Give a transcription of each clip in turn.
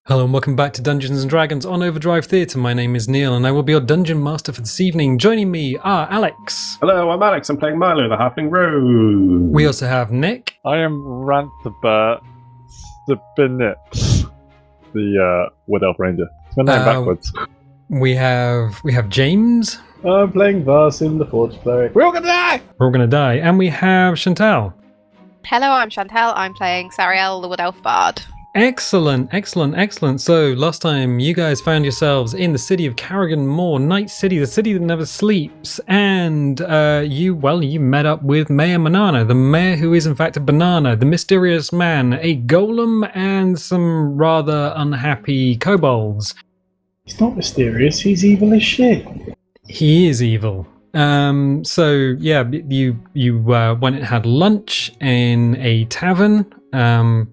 Hello and welcome back to Dungeons & Dragons on Overdrive Theatre. My name is Neil and I will be your Dungeon Master for this evening. Joining me are Alex. Hello, I'm Alex. I'm playing Milo, the Halfling Rogue. We also have Nick. I am Ranthabert Cybernet, the Wood Elf Ranger. It's my name backwards. We have James. I'm playing Varsin, the Forge Cleric. We're all gonna die! We're all going to die. And we have Chantelle. Hello, I'm Chantelle. I'm playing Sariel, the Wood Elf Bard. Excellent. So last time you guys found yourselves in the city of Carrigan Moor, Night City, the city that never sleeps, and you met up with Mayor Banana, the mayor who is in fact a banana, the mysterious man, a golem, and some rather unhappy kobolds. He's not mysterious, he's evil as shit. He is evil. So yeah, you went and had lunch in a tavern,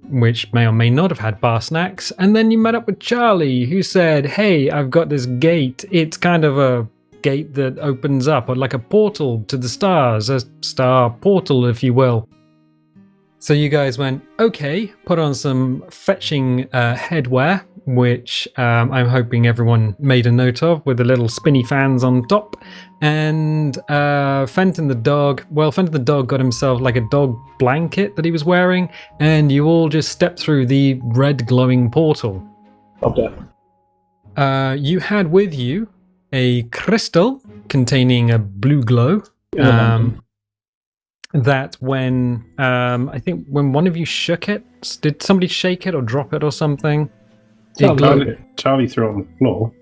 which may or may not have had bar snacks, and then you met up with Charlie, who said, "Hey, I've got this gate. It's kind of a gate that opens up, or like a portal to the stars, a star portal, if you will." So you guys went, okay, put on some fetching headwear, which I'm hoping everyone made a note of, with the little spinny fans on top. And Fenton the dog got himself like a dog blanket that he was wearing, and you all just stepped through the red glowing portal. Okay. You had with you a crystal containing a blue glow. That when I think when one of you shook it, did somebody shake it or drop it or something? Charlie threw it on the floor.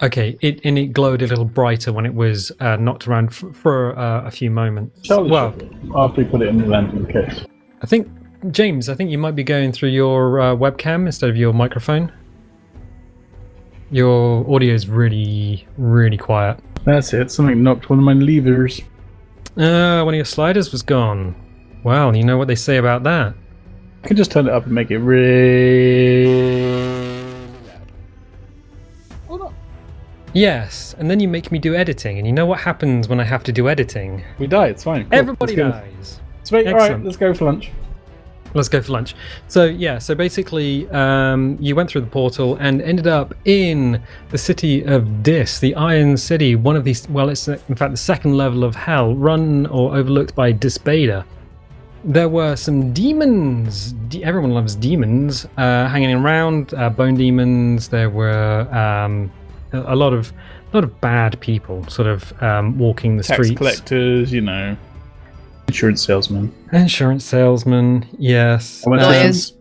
Okay, it glowed a little brighter when it was knocked around for a few moments. Charlie after he put it in the random case. I think, James, you might be going through your webcam instead of your microphone. Your audio is really, really quiet. That's it, something knocked one of my levers. One of your sliders was gone. Well, you know what they say about that. I can just turn it up and make it really... Yes, and then you make me do editing, and you know what happens when I have to do editing? We die, it's fine. Cool. Everybody dies. Sweet, alright, let's go for lunch. Let's go for lunch. So yeah, basically you went through the portal and ended up in the city of Dis, the Iron City, one of these, well, it's in fact the second level of hell, run or overlooked by Disbada. There were some demons, everyone loves demons, hanging around, bone demons. There were a lot of bad people sort of walking the streets. Tax collectors, insurance salesmen. Insurance salesmen, yes. Lawyers.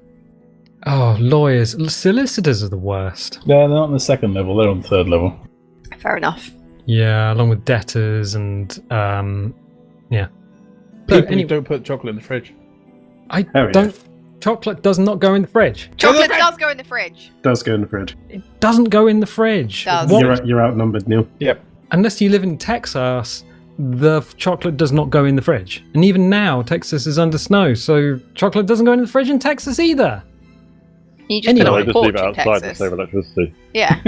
Lawyers. Solicitors are the worst. They're not on the second level, they're on the third level. Fair enough. Yeah, along with debtors and yeah. People who don't put chocolate in the fridge. Chocolate does not go in the fridge. Chocolate does go in the fridge. Does go in the fridge. It doesn't go in the fridge. Does. You're outnumbered, Neil. Yep. Unless you live in Texas, the chocolate does not go in the fridge. And even now, Texas is under snow, so chocolate doesn't go in the fridge in Texas either. You just put it on I a just leave porch it in outside to Texas. save electricity. Yeah.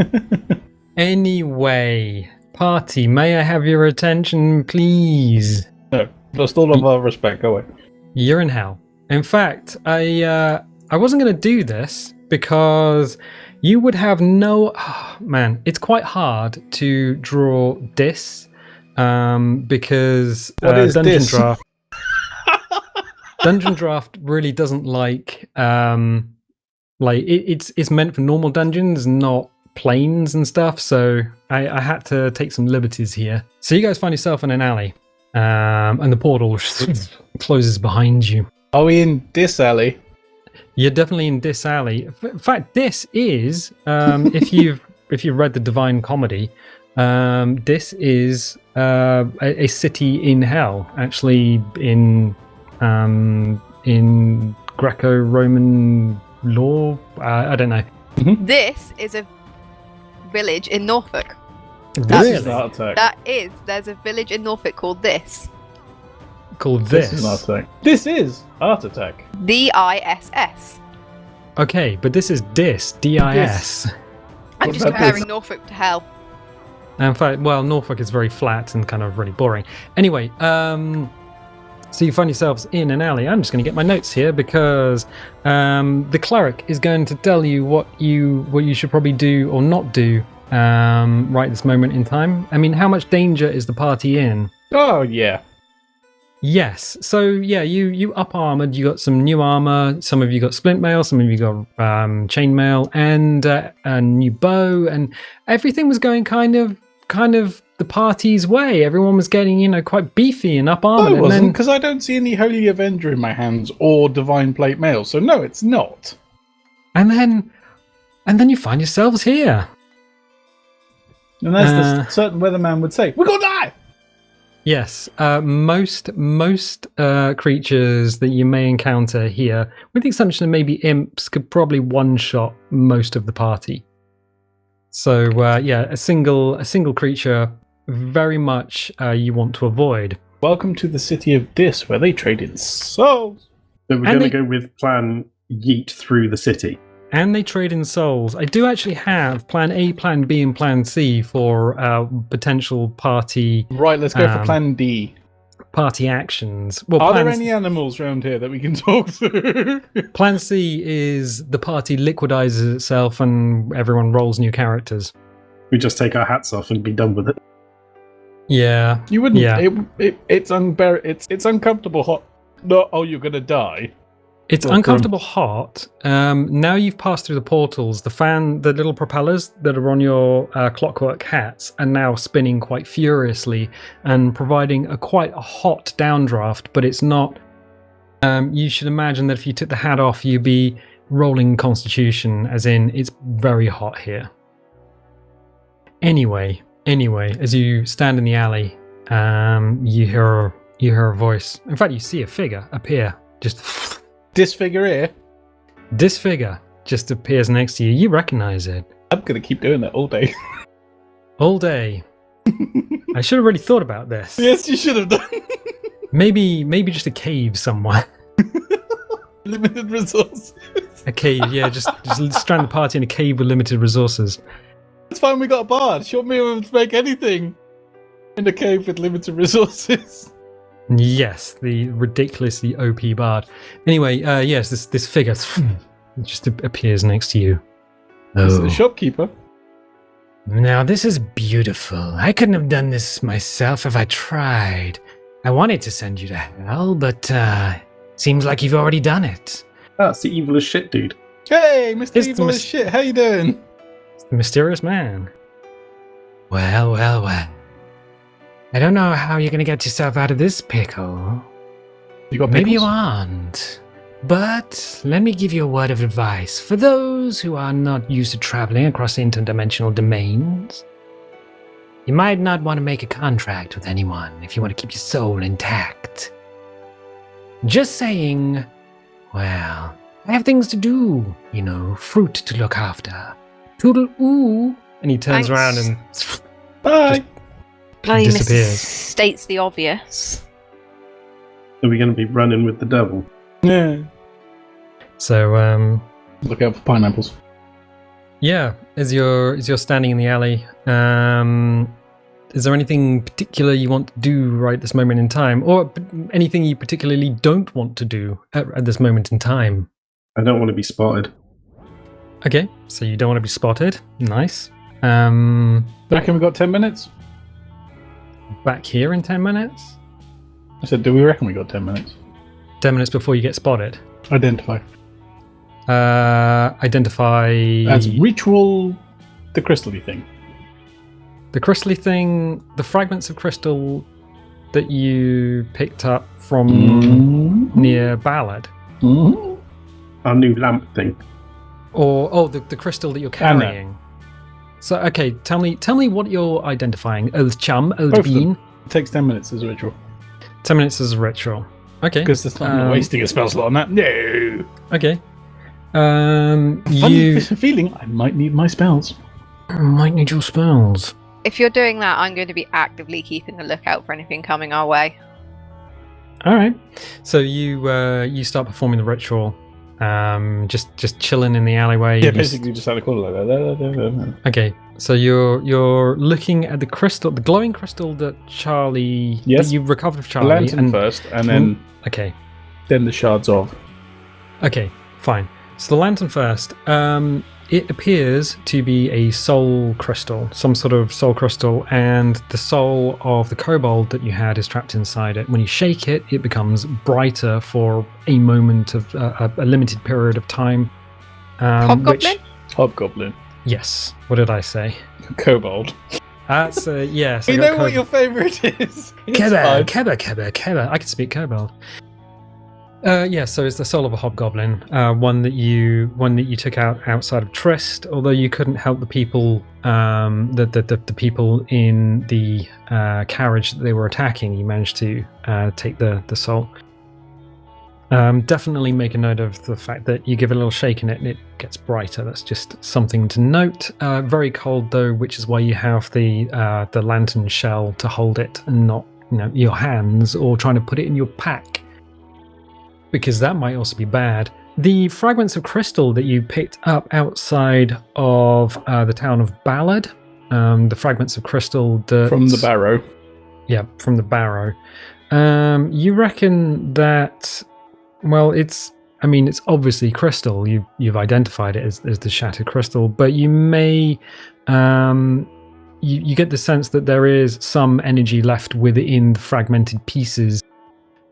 Anyway, party, may I have your attention, please? No, lost all of our respect, go away. You're in hell. In fact, I wasn't going to do this because you would have no... Oh, man, it's quite hard to draw Dis because What is Dungeon Dis? Draft... Dungeon Draft really doesn't like it's meant for normal dungeons, not planes and stuff, so I had to take some liberties here. So you guys find yourself in an alley, and the portal closes behind you. Are we in this alley? You're definitely in Dis Alley. In fact, this is if you've read the Divine Comedy, this is a city in hell, actually in Greco-Roman law. I don't know. This is a village in Norfolk. Really? There's a village in Norfolk called this. Called This this. is Art Attack. This is Art Attack. DISS. Okay, but this is Dis. D-I-S. I'm What's just that comparing Norfolk to hell. In fact, well, Norfolk is very flat and kind of really boring. Anyway, So you find yourselves in an alley. I'm just going to get my notes here because the cleric is going to tell you what you should probably do or not do right this moment in time. I mean, how much danger is the party in? Oh, yeah. Yes. So yeah, you up armored. You got some new armor. Some of you got splint mail. Some of you got chainmail and a new bow, and everything was going kind of the party's way. Everyone was getting quite beefy and up armored. No, it wasn't, because I don't see any Holy Avenger in my hands or Divine Plate Mail. So no, it's not. And then you find yourselves here. And as the certain weatherman would say, "We're gonna die." Yes, most creatures that you may encounter here, with the exception of maybe imps, could probably one-shot most of the party. So a single creature, very much you want to avoid. Welcome to the city of Dis, where they trade in souls. So we're going to go with plan yeet through the city. And they trade in souls. I do actually have plan A, plan B, and plan C for potential party. Right, let's go for plan D. Party actions. Well, are there any animals around here that we can talk to? Plan C is the party liquidizes itself and everyone rolls new characters. We just take our hats off and be done with it. Yeah. You wouldn't. Yeah. It's uncomfortable hot. No, oh, you're gonna die. It's uncomfortable hot. Now you've passed through the portals. The little propellers that are on your clockwork hats are now spinning quite furiously and providing quite a hot downdraft, but it's not... you should imagine that if you took the hat off, you'd be rolling Constitution, as in it's very hot here. Anyway, as you stand in the alley, you hear a voice. In fact, you see a figure appear. Just... Disfigure. This figure just appears next to you. You recognize it. I'm going to keep doing that all day. All day. I should have really thought about this. Yes, you should have done. Maybe just a cave somewhere. Limited resources. A cave, yeah. Just strand the party in a cave with limited resources. It's fine, we got a bard. She'll be able to make anything in a cave with limited resources. Yes, the ridiculously OP bard. Anyway, yes, this figure just appears next to you. It's the shopkeeper. Now this is beautiful. I couldn't have done this myself if I tried. I wanted to send you to hell, but seems like you've already done it. That's the evil as shit dude. Hey, Mr. It's Evil as shit. How you doing? It's the mysterious man. Well. I don't know how you're going to get yourself out of this pickle. You got Maybe you pickles? aren't. But let me give you a word of advice. For those who are not used to traveling across interdimensional domains, you might not want to make a contract with anyone if you want to keep your soul intact. Just saying, well, I have things to do, fruit to look after. Toodle-oo. And he turns Thanks. around and Bye. Bloody disappears. states the obvious. Are we going to be running with the devil? Yeah. so Look out for pineapples. yeah, as you're standing in the alley, is there anything particular you want to do right this moment in time, or anything you particularly don't want to do at this moment in time? I don't want to be spotted. Okay, so you don't want to be spotted. Nice. Reckon we got 10 minutes? Back here in 10 minutes? I said, do we reckon we got 10 minutes? 10 minutes before you get spotted. Identify. Identify... As ritual, the crystal-y thing. The crystally thing, the fragments of crystal that you picked up from near Ballad. Mm-hmm. Our new lamp thing. Or the crystal that you're carrying. So okay, tell me what you're identifying. Old chum, old Both of bean. them. It takes 10 minutes as a ritual. 10 minutes as a ritual. Okay. Because I'm not wasting a spell slot on that. No. Okay. Funny You feeling I might need my spells. might need your spells. If you're doing that, I'm going to be actively keeping a lookout for anything coming our way. All right. So you start performing the ritual. Just chilling in the alleyway. Yeah, basically just out of the corner like that. Okay, so you're looking at the crystal, the glowing crystal that Charlie. Yes. That you recovered of The Charlie. lantern first, and then Okay. the shards of. Okay, fine. So the lantern first. It appears to be a soul crystal, some sort of soul crystal, and the soul of the kobold that you had is trapped inside it. When you shake it, it becomes brighter for a moment of a limited period of time. Hobgoblin? Hobgoblin. Yes. What did I say? Kobold. That's yes. You know what your favourite is? Keba. I can speak kobold. Yeah, so it's the soul of a hobgoblin, one that you took out outside of Trist. Although you couldn't help the people, the people in the carriage that they were attacking, you managed to take the soul. Definitely make a note of the fact that you give it a little shake in it and it gets brighter. That's just something to note. Very cold though, which is why you have the lantern shell to hold it, and not your hands or trying to put it in your pack, because that might also be bad. The fragments of crystal that you picked up outside of the town of Ballard, the fragments of crystal that... From the barrow. Yeah, from the barrow. You reckon that... Well, it's obviously crystal. You've identified it as the shattered crystal, but you may... You get the sense that there is some energy left within the fragmented pieces,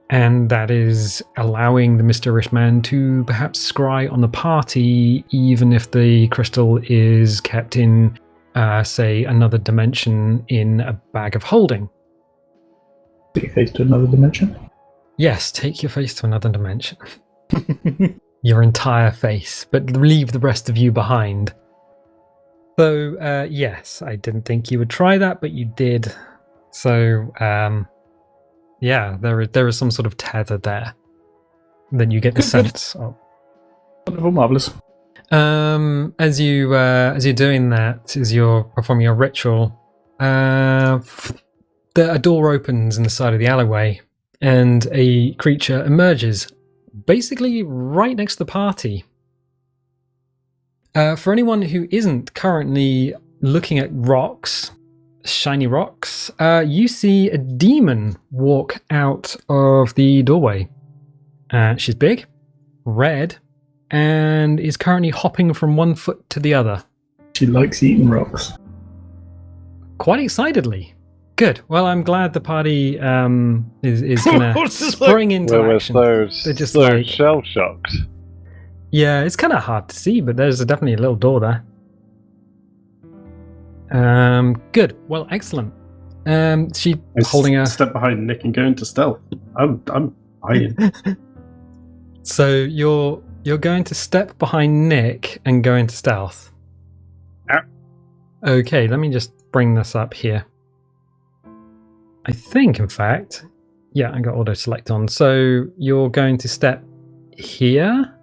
and that is allowing the mysterious man to perhaps scry on the party, even if the crystal is kept in, say, another dimension in a bag of holding. Take your face to another dimension? Yes, take your face to another dimension. Your entire face, but leave the rest of you behind. So, yes, I didn't think you would try that, but you did. So, yeah, there is some sort of tether there that you get the sense of. Wonderful, marvelous. As you're doing that, as you're performing your ritual, a door opens in the side of the alleyway, and a creature emerges, basically right next to the party. For anyone who isn't currently looking at rocks, shiny rocks, you see a demon walk out of the doorway. She's big, red, and is currently hopping from one foot to the other. She likes eating rocks. Quite excitedly. Good. Well, I'm glad the party is gonna spring into action. They're just so shell shocked. Yeah, it's kind of hard to see, but there's definitely a little door there. Good. Well, excellent. She holding a step behind Nick and go into stealth. I'm hiding. So you're going to step behind Nick and go into stealth. Okay, let me just bring this up here. I think, in fact, yeah, I got auto select on. So you're going to step here,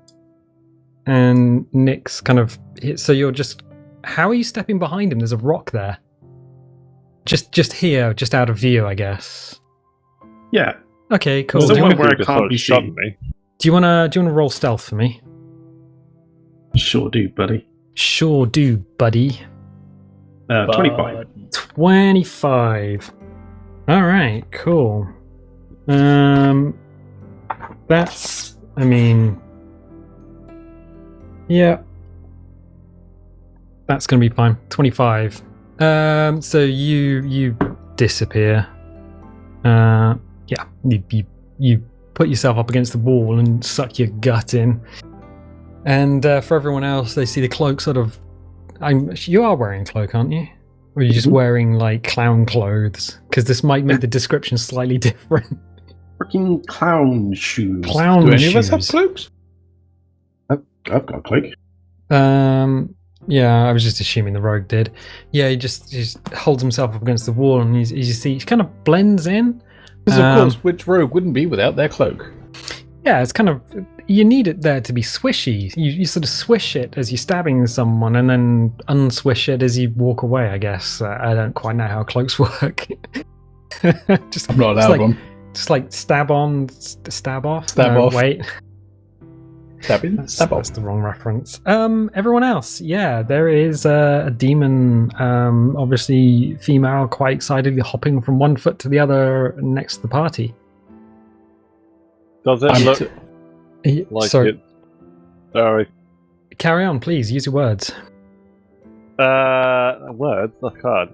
and Nick's kind of. So you're just. How are you stepping behind him? There's a rock there. Just here, just out of view, I guess. Yeah. Okay, cool. Somewhere where I Just can't sort be of shot seen. me. Do you wanna roll stealth for me? Sure do, buddy. Sure do, buddy. 25. 25. All right, cool. That's. I mean. Yeah. That's gonna be fine. 25. So you disappear. Yeah, you put yourself up against the wall and suck your gut in. And for everyone else, they see the cloak sort of. You are wearing a cloak, aren't you? Or are you just wearing like clown clothes? Because this might make the description slightly different. Freaking clown shoes. Clown Do shoes. any of us have cloaks? I've got a cloak. Yeah, I was just assuming the rogue did. Yeah, he just holds himself up against the wall, and you see he kind of blends in. Because of course, which rogue wouldn't be without their cloak? Yeah, it's kind of, you need it there to be swishy. You sort of swish it as you're stabbing someone, and then unswish it as you walk away. I guess I don't quite know how cloaks work. Just, I'm not allowed one. Just like stab on, stab off. Stab off. Wait. That's the wrong reference. Everyone else, yeah, there is a demon, obviously female, quite excitedly hopping from one foot to the other next to the party. Does it look like Sorry, it? Sorry. carry on, please. Use your words. Words? That's hard.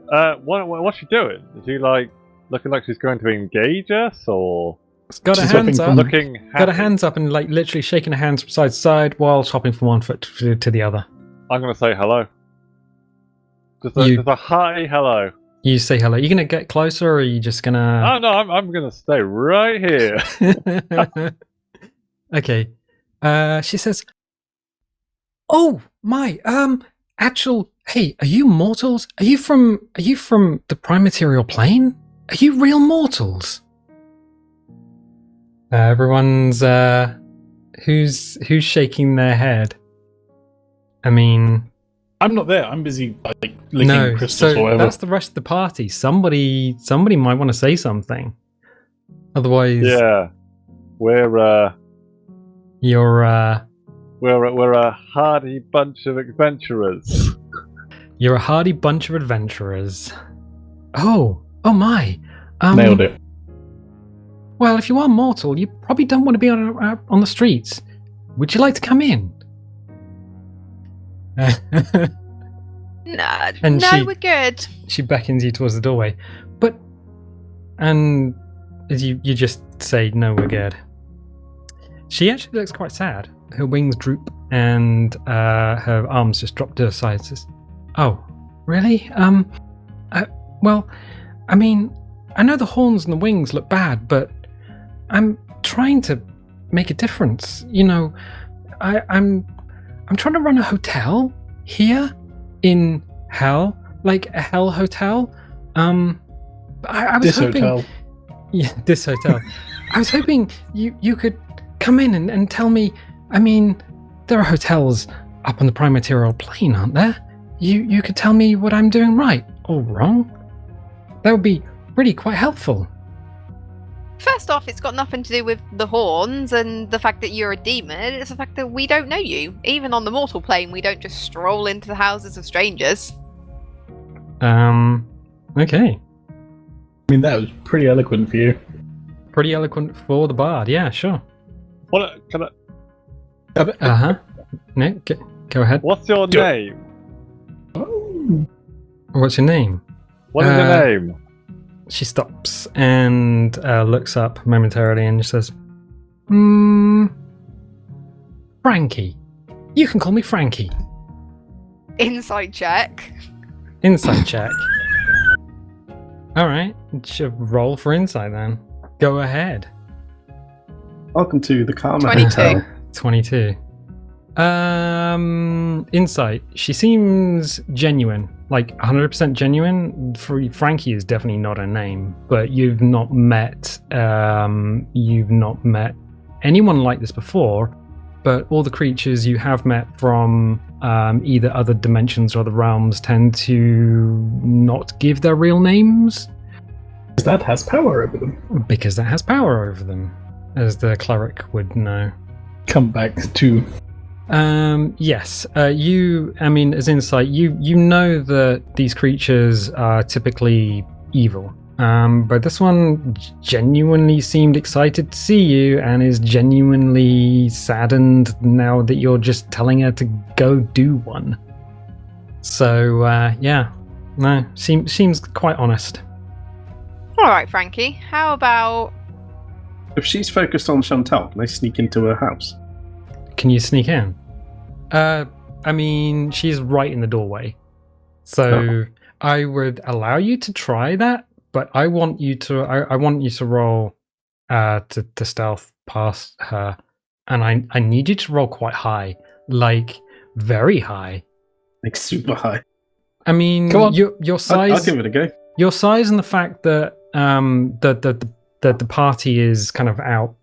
What's she doing? Is she like looking like she's going to engage us, or It's got her She's hands hopping up. looking happy? Got her hands up and like literally shaking her hands from side to side while hopping from one foot to the other. I'm gonna say hello. Just You- a hi, hello. You say hello. You gonna get closer, or are you just gonna? Oh no, I'm gonna stay right here. Okay. She says, "Oh my, hey, are you mortals? Are you from the prime material plane? Are you real mortals?" Everyone's who's shaking their head? I mean, I'm not there. I'm busy like licking no. crystals So or whatever. that's the rest of the party. Somebody might want to say something. Otherwise, Yeah, we're you're we're a hardy bunch of adventurers. You're a hardy bunch of adventurers. Oh my. Nailed it. Well, if you are mortal, you probably don't want to be on the streets. Would you like to come in? No, And no, she- we're good. She beckons you towards the doorway. And as you just say, no, we're good. She actually looks quite sad. Her wings droop and her arms just drop to her sides. Says, "Oh, really? Well, I mean, I know the horns and the wings look bad, but I'm trying to make a difference. You know, I'm trying to run a hotel here in hell, like a hell hotel. I was This hoping, hotel. yeah, this hotel. I was hoping you could come in and tell me. I mean, there are hotels up on the prime material plane, aren't there? You could tell me what I'm doing right or wrong. That would be really quite helpful." First off, it's got nothing to do with the horns and the fact that you're a demon. It's the fact that we don't know you. Even on the mortal plane, we don't just stroll into the houses of strangers. Okay. I mean, that was pretty eloquent for you. Pretty eloquent for the bard. Yeah, sure. What? Can I? Uh-huh. No, go ahead. What's your Do it. name? Oh. What's your name? What is your name? She stops and looks up momentarily and says, Frankie. You can call me Frankie. Inside check. Insight check. All right. Should roll for insight then. Go ahead. Welcome to the Karma 22. Hotel. 22. Insight. She seems genuine, like 100% genuine. Frankie is definitely not her name, but you've not met anyone like this before. But all the creatures you have met from either other dimensions or other realms tend to not give their real names Because that has power over them. because that has power over them, as the cleric would know. Come back to. Yes. As insight, you know that these creatures are typically evil. But this one genuinely seemed excited to see you and is genuinely saddened now that you're just telling her to go do one. So, yeah. No, seems quite honest. All right, Frankie. How about If she's focused on Chantelle, can I sneak into her house? Can you sneak in? She's right in the doorway. So I would allow you to try that, but I want you to roll to stealth past her. And I need you to roll quite high. Like very high. Like super high. I mean, Come on. your size I'll give it a go. your size and the fact that the party is kind of out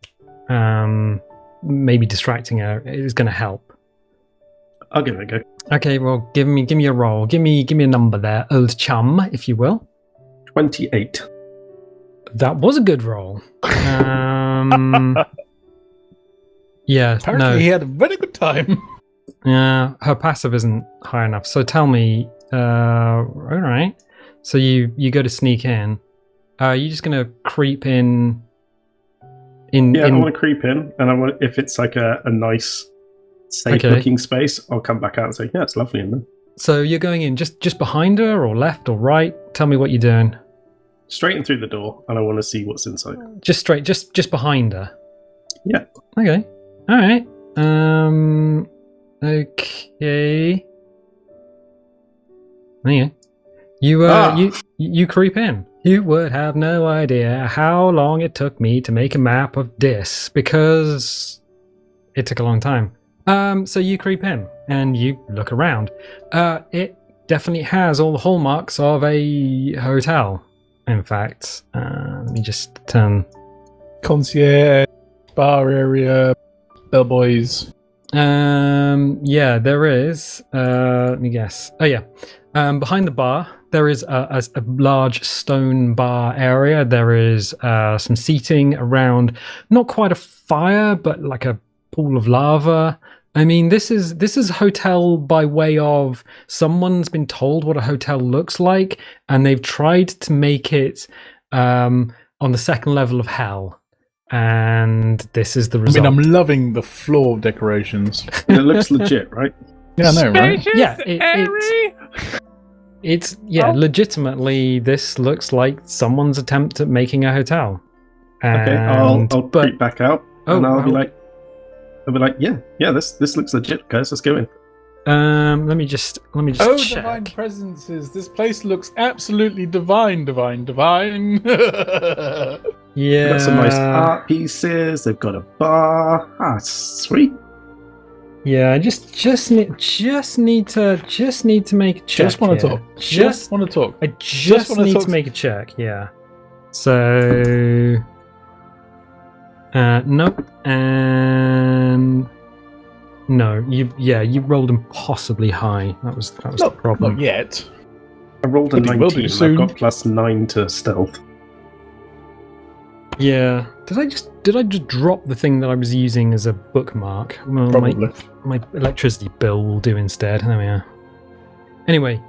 maybe distracting her is going to help. I'll give it a go. Okay, well, give me a roll. Give me a number there, old chum, if you will. 28. Yeah, Apparently, he had a very good time. yeah, her passive isn't high enough. So tell me, all right. So you go to sneak in. Are you just gonna creep in? Yeah, I want to creep in, and I want if it's like a nice, safe-looking space, I'll come back out and say, "Yeah, it's lovely in there." So you're going in just behind her, or left, or right? Tell me what you're doing. Straight in through the door, and I want to see what's inside. Just straight, just behind her. Yeah. Okay. All right. Okay. There you creep in. You would have no idea how long it took me to make a map of this because it took a long time. So you creep in and you look around. It definitely has all the hallmarks of a hotel. In fact, let me just turn. Concierge, bar area, bellboys. Yeah, there is. Let me guess. Oh yeah. Behind the bar, there is a large stone bar area. There is some seating around, not quite a fire, but like a pool of lava. I mean, this is a hotel by way of someone's been told what a hotel looks like, and they've tried to make it on the second level of hell. And this is the result. I mean, I'm loving the floor decorations. And it looks legit, right? Yeah, I know, right? Yeah, it's legitimately, this looks like someone's attempt at making a hotel. Okay, I'll creep back out, and I'll be like, yeah, this looks legit, guys. Let's go in. Let me just Oh, check. divine presences! This place looks absolutely divine. Yeah, They've got some nice art pieces. They've got a bar. Ah, sweet. Yeah, I just need to make a check. Just want to here. talk. Just want to talk. I just wanna need talk. to make a check. Yeah. So. Nope. And. No, you rolled impossibly high. That was the problem. Not yet. I rolled a But you will 19. do soon. I've got +9 to stealth. Yeah. Did I just drop the thing that I was using as a bookmark? Well, Probably. my electricity bill will do instead. There we are. Anyway,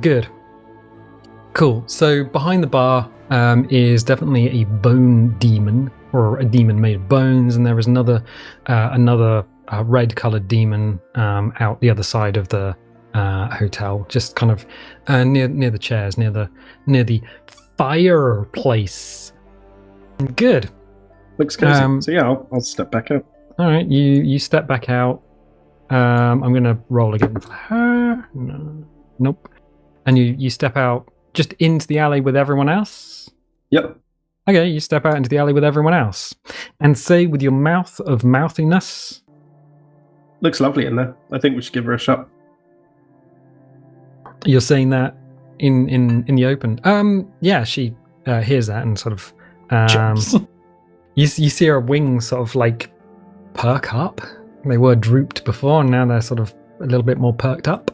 good. Cool. So behind the bar is definitely a bone demon, or a demon made of bones, and there is another red-colored demon out the other side of the hotel, just kind of near the chairs, near the fireplace. Good. Looks cozy. So yeah, I'll step back out. All right, you step back out. I'm gonna roll again for her. No, nope. And you step out just into the alley with everyone else. Yep. Okay, you step out into the alley with everyone else, and say with your mouth of mouthiness. Looks lovely in there. I think we should give her a shot. You're saying that in the open. Yeah, she hears that and sort of. You see her wings sort of like perk up. They were drooped before, and now they're sort of a little bit more perked up.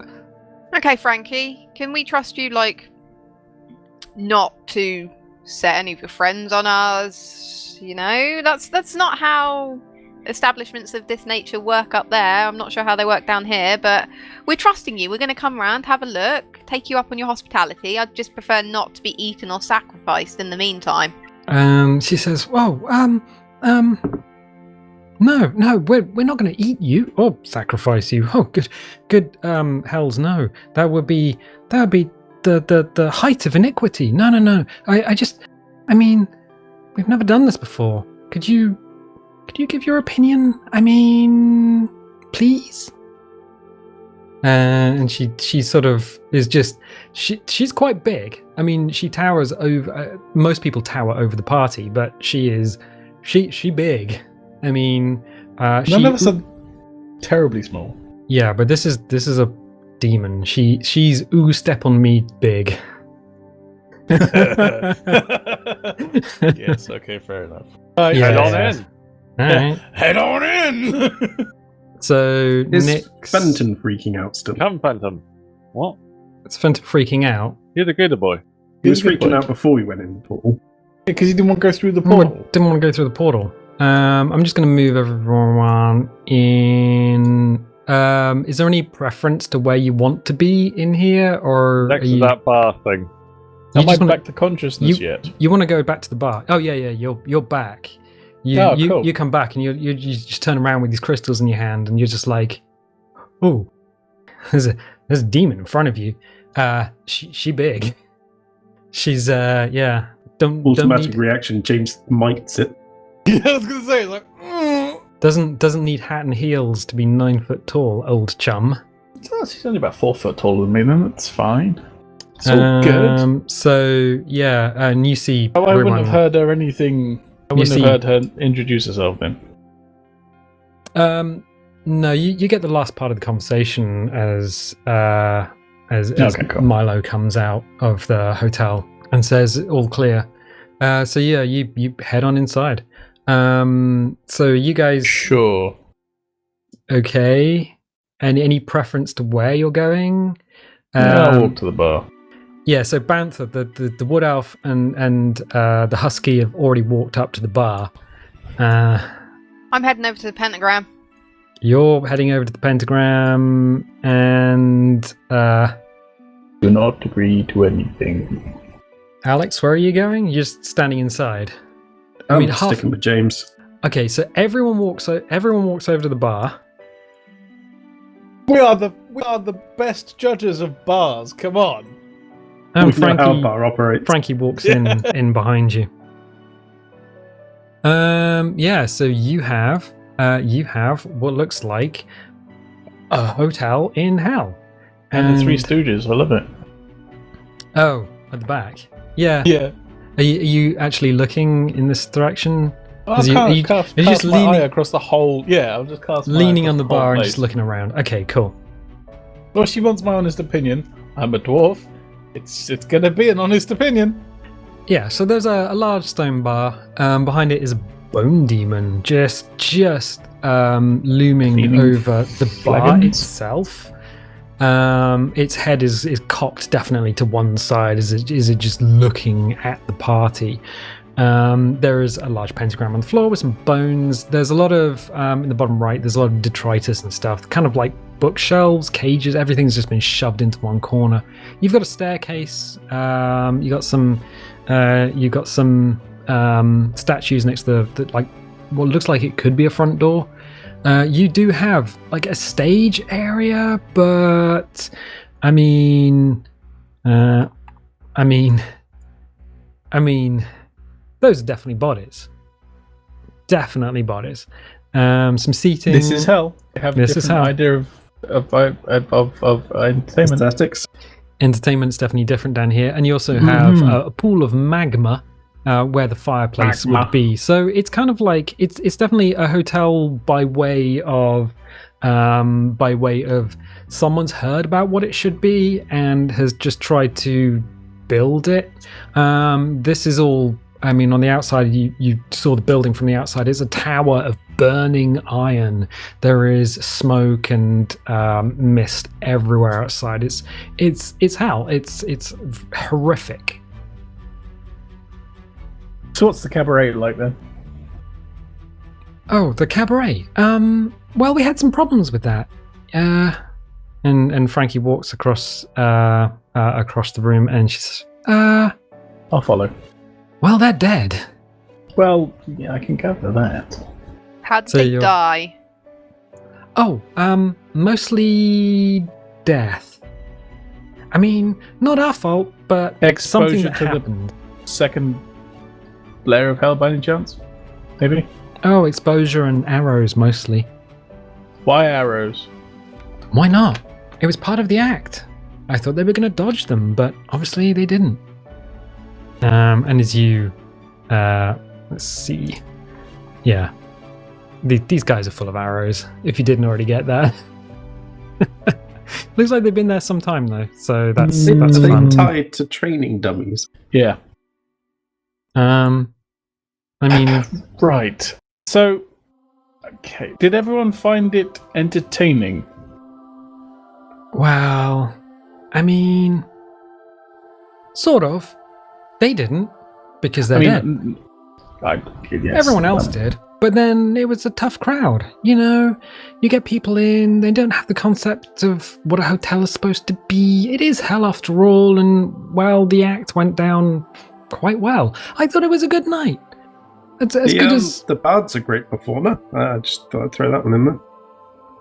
Okay, Frankie, can we trust you, like, not to set any of your friends on us? You know, that's not how establishments of this nature work up there. I'm not sure how they work down here, but we're trusting you. We're going to come around, have a look, take you up on your hospitality. I'd just prefer not to be eaten or sacrificed in the meantime. She says, "Whoa, no, we're not going to eat you or sacrifice you. Oh, good, hells no. That would be the height of iniquity. No. I mean, we've never done this before. Could you give your opinion? I mean, please." And she sort of is just she's quite big. I mean, she towers over. Most people tower over the party, but she big. I mean, none of us are terribly small. Yeah, but this is a demon. She's ooh step on me big. Yes. Okay. Fair enough. Head on in. All right. Head on in. So Is Nick's Fenton freaking out still? Come, Phantom. What? It's Fenton freaking out. You're the good boy. He was He's a good freaking boy. out before we went in the portal. Because he didn't want to go through the portal. Didn't want to go through the portal. I'm just going to move everyone in. Is there any preference to where you want to be in here, or next to that bar thing? Am I back to consciousness yet? You want to go back to the bar? Oh yeah, you're back. Cool. You come back and you just turn around with these crystals in your hand, and you're just like, oh, there's a demon in front of you. She big. She's yeah. Automatic reaction. James mites it. Yeah, I was gonna say like. Doesn't need hat and heels to be 9 foot tall, old chum. She's only about 4 foot taller than me, then that's fine. It's all good. So yeah, and you see. Oh, I wouldn't have heard her anything. I wouldn't have heard her introduce herself then. No, you get the last part of the conversation as cool. Milo comes out of the hotel and says all clear. So yeah, you head on inside. So you guys sure? Okay. Any preference to where you're going? I'll walk to the bar. Yeah. So Banther, the wood elf, and the husky have already walked up to the bar. I'm heading over to the pentagram. You're heading over to the pentagram, and do not agree to anything. Alex, where are you going? You're just standing inside. I'm sticking with James. Okay, so everyone walks over to the bar. We are the best judges of bars. Come on. We know how a bar operates. Frankie walks in behind you. Yeah. So you have what looks like a hotel in hell, and the Three Stooges. I love it. Oh, at the back. Yeah. Yeah. Are you actually looking in this direction? I'll cast my eye across the whole. Yeah, I'll just cast. Leaning on the bar and just looking around. Okay, cool. Well, she wants my honest opinion. I'm a dwarf. It's gonna be an honest opinion. Yeah. So there's a large stone bar. Behind it is a bone demon, just looming over the bar itself. Its head is cocked definitely to one side as it just looking at the party. There is a large pentagram on the floor with some bones. There's a lot of in the bottom right, there's a lot of detritus and stuff, kind of like bookshelves, cages. Everything's just been shoved into one corner. You've got a staircase. You got some statues next to the like what looks like it could be a front door. You do have like a stage area, but I mean, those are definitely bodies. Definitely bodies. Some seating. This is hell. I have a different idea of entertainment. Aesthetics. Entertainment's definitely different down here, and you also have a pool of magma. Where the fireplace would be, so it's kind of like it's definitely a hotel by way of someone's heard about what it should be and has just tried to build it. This is all. I mean, on the outside, you saw the building from the outside. It's a tower of burning iron. There is smoke and mist everywhere outside. It's hell. It's horrific. So what's the cabaret like then? Oh, the cabaret. Well, we had some problems with that. And Frankie walks across the room, and she says, I'll follow. Well, they're dead. Well, yeah, I can gather that. How did they die? Oh, mostly death. I mean, not our fault, but something that happened. Second layer of hell by any chance? Maybe? Oh, exposure and arrows mostly. Why arrows? Why not? It was part of the act. I thought they were going to dodge them, but obviously they didn't. And as you... let's see. Yeah. These guys are full of arrows, if you didn't already get that. Looks like they've been there some time, though, so that's fun. Tied to training dummies. Yeah. I mean... Right. So, okay. Did everyone find it entertaining? Well, I mean... Sort of. They didn't, because they're dead. Yes, Everyone else did. But then it was a tough crowd. You know, you get people in, they don't have the concept of what a hotel is supposed to be. It is hell after all, and, well, the act went down quite well. I thought it was a good night. As good as... The Bard's a great performer. I just thought I'd throw that one in there.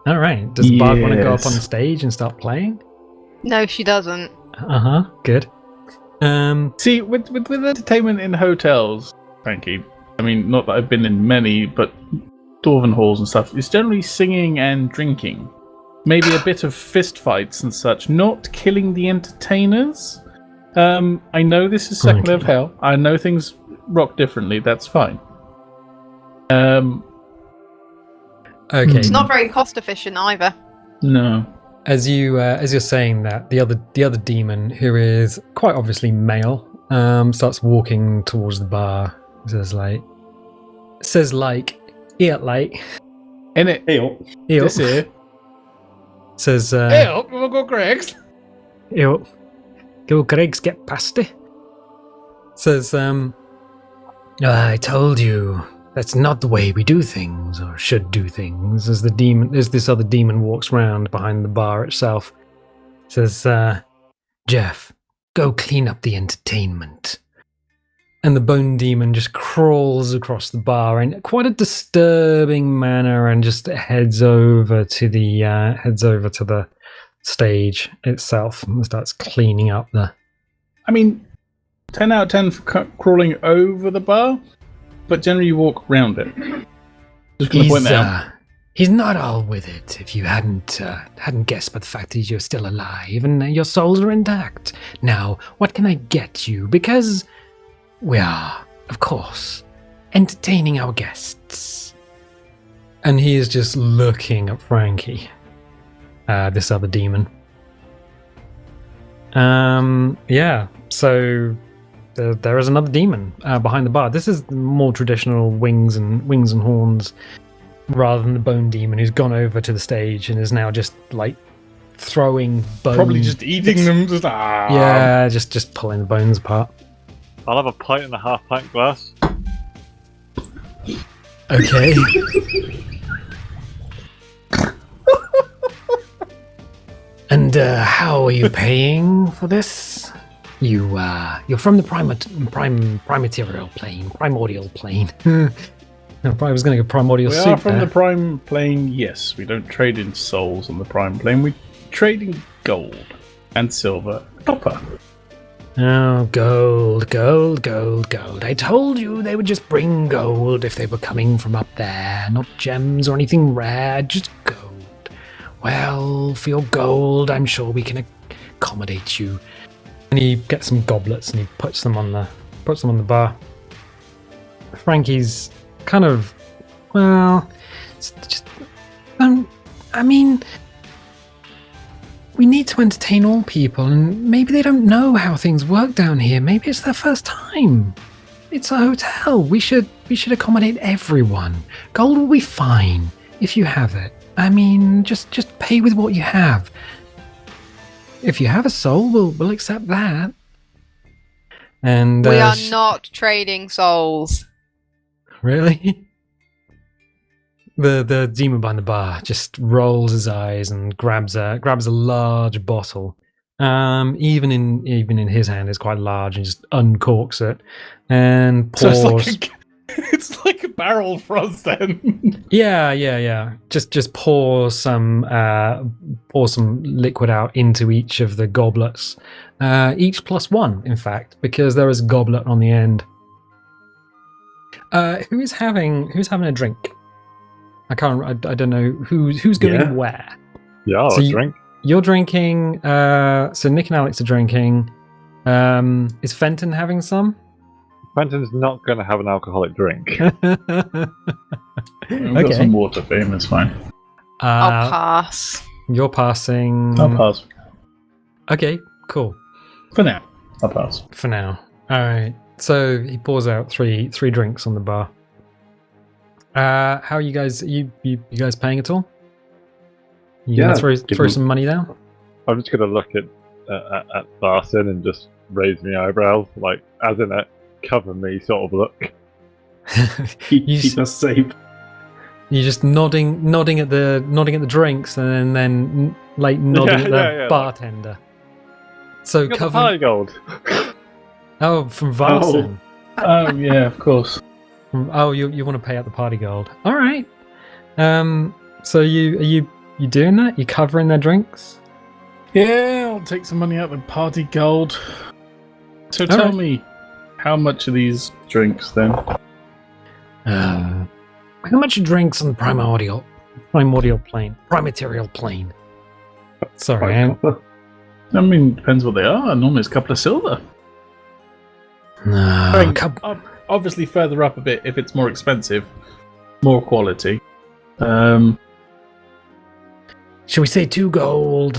All right. Does the Bard want to go up on stage and start playing? No, she doesn't. Uh-huh. Good. See, with entertainment in hotels, Frankie, I mean, not that I've been in many, but Dwarven halls and stuff, it's generally singing and drinking. Maybe a bit of fist fights and such, not killing the entertainers. I know this is second level hell. I know things rock differently. That's fine. Okay. It's not very cost efficient either. No. As you're saying that, the other demon, who is quite obviously male, starts walking towards the bar. Says like, In it. Eel. This here. Says, Eel, we'll go Greg's. Eel. Go Greg's, get past it. Says, I told you, that's not the way we do things, or should do things. as this other demon walks round behind the bar itself. Says, Jeff, go clean up the entertainment. and the bone demon just crawls across the bar in quite a disturbing manner and just heads over to the stage itself and starts cleaning up the... I mean, 10 out of 10 for crawling over the bar, but generally you walk round it. Just going to point that out. He's not all with it. If you hadn't guessed by the fact that you're still alive and your souls are intact. Now, what can I get you? Because we are, of course, entertaining our guests. And he is just looking at Frankie, this other demon. Yeah. So there is another demon behind the bar. This is more traditional wings and horns, rather than the bone demon who's gone over to the stage and is now just like throwing bones. Probably just eating them. Just, Yeah, just pulling the bones apart. I'll have a pint and a half pint glass. Okay. And how are you paying for this? You're from the primordial plane. I probably was going to go primordial We soup are from there. the prime plane, yes. We don't trade in souls on the prime plane. We trade in gold and silver, copper. Oh, gold. I told you they would just bring gold if they were coming from up there. Not gems or anything rare, just gold. Well, for your gold, I'm sure we can accommodate you. And he gets some goblets and he puts them on the bar. Frankie's kind of, well, it's just, I mean, we need to entertain all people, and maybe they don't know how things work down here. Maybe it's their first time. It's a hotel. We should accommodate everyone. Gold will be fine if you have it. I mean, just pay with what you have. If you have a soul, we'll accept that. and We are not trading souls. really. The demon behind the bar just rolls his eyes and grabs a large bottle. Even in his hand is quite large, and just uncorks it and So pours. it's like a barrel frost then. Yeah. Just pour some liquid out into each of the goblets. Each +1, in fact, because there is a goblet on the end. Who's having a drink? I don't know who's going where. Yeah, I'll So drink. You're drinking. So Nick and Alex are drinking. Is Fenton having some? Fenton's not going to have an alcoholic drink. We've got some water for him, it's fine. I'll pass. You're passing. I'll pass. Okay, cool. For now, I'll pass. For now. All right. So he pours out three drinks on the bar. How are you guys? You guys paying at all? You gonna throw some money down? I'm just going to look at Barson and just raise my eyebrows, like, as in a cover me sort of look. Keep us safe. You're just nodding at the drinks, and then like nodding at the bartender. So got the party gold. Oh, from Varson. Oh yeah, of course. You want to pay out the party gold? All right. So you doing that? You covering their drinks? Yeah, I'll take some money out of the party gold. So tell me, how much are these drinks then? How much drinks on the primordial plane? Primaterial plane. Sorry, I mean, depends what they are. Normally it's a couple of silver. No, obviously further up a bit if it's more expensive, more quality. Shall we say 2 gold?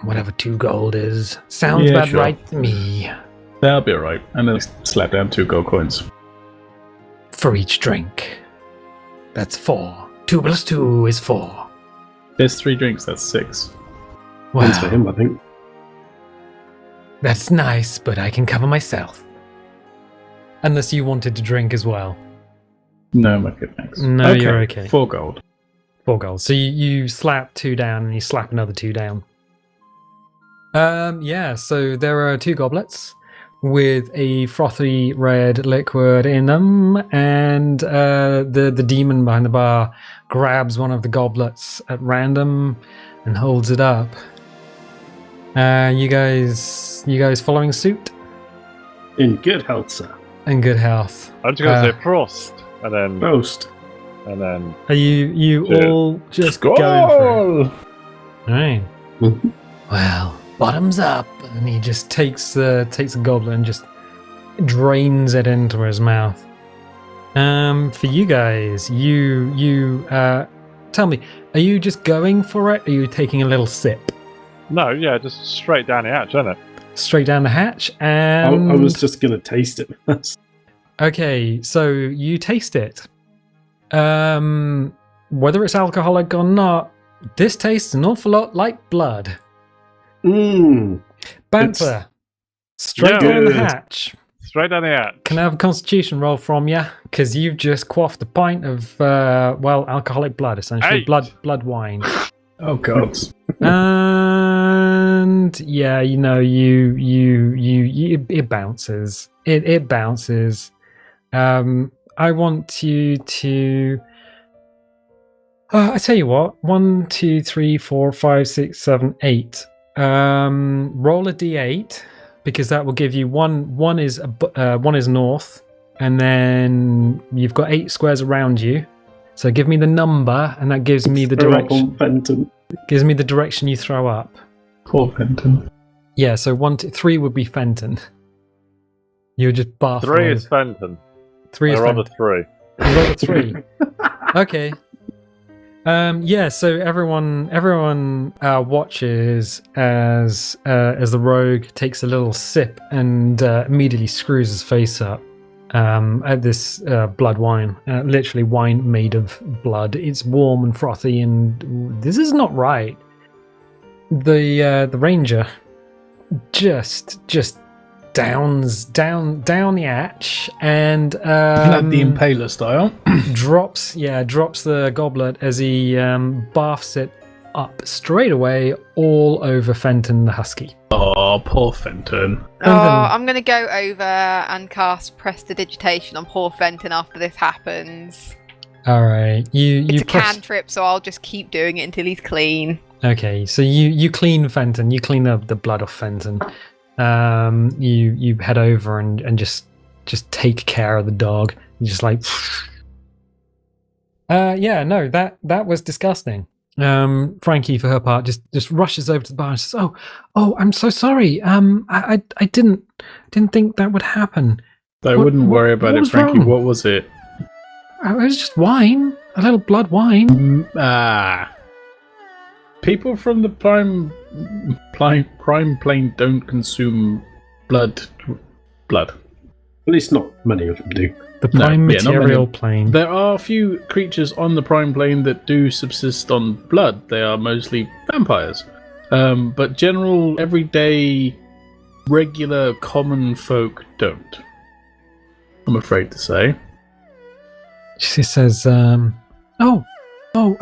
Whatever 2 gold is. Sounds about right to me. That'll be alright. And then slap down 2 gold coins. For each drink. That's 4. 2 plus 2 is 4. There's 3 drinks, that's 6. Wow. Thanks for him, I think. That's nice, but I can cover myself. Unless you wanted to drink as well. No, my goodness. No, you're okay. 4 gold. 4 gold. So you slap 2 down and you slap another 2 down. So there are 2 goblets with a frothy red liquid in them, and the demon behind the bar grabs one of the goblets at random and holds it up. You guys following suit? In good health, sir. In good health. I'm just gonna say Prost, and then Most. and then. Are you Yeah. all just going for it? Right. Well, bottoms up. And he just takes a goblet and just drains it into his mouth. For you guys, you tell me, are you just going for it? Or are you taking a little sip? No, yeah, just straight down the hatch, isn't it? Straight down the hatch, and I was just going to taste it first. okay, so you taste it. Whether it's alcoholic or not, this tastes an awful lot like blood. Mmm. Banther, straight down the hatch. Straight down the hatch. Can I have a constitution roll from you? Because you've just quaffed a pint of, alcoholic blood, essentially. 8. Blood wine. Oh god. And yeah, it bounces. It bounces. I want you to. I tell you what. 1, 2, 3, 4, 5, 6, 7, 8. Roll a d8 because that will give you one. One is north, and then you've got 8 squares around you. So give me the number, and that gives me the direction. Gives me the direction you throw up. Poor Fenton. Yeah, so 1, 2, 3 would be Fenton. You would just barf. 3 is Fenton. 3 is I rolled Fenton. a 3. You rolled a 3. Okay. So everyone watches as the rogue takes a little sip and immediately screws his face up at this blood wine. Literally wine made of blood. It's warm and frothy, and this is not right. The ranger just downs down the hatch and Like the Impaler style. drops the goblet as he barfs it up straight away all over Fenton the husky. Oh, poor Fenton. I'm going to go over and cast Prestidigitation on poor Fenton after this happens. All right, It's a cantrip, so I'll just keep doing it until he's clean. Okay, so you clean Fenton. You clean the blood off Fenton. You head over and just take care of the dog. You just like, that was disgusting. Frankie, for her part, just rushes over to the bar and says, "Oh, I'm so sorry. I didn't think that would happen. I wouldn't worry about it, Frankie. What was it? It was just wine, a little blood wine." People from the prime plane don't consume blood. At least not many of them do. The prime material plane. There are a few creatures on the prime plane that do subsist on blood. They are mostly vampires. But general, everyday, regular, common folk don't. I'm afraid to say. She says, "Oh, Oh,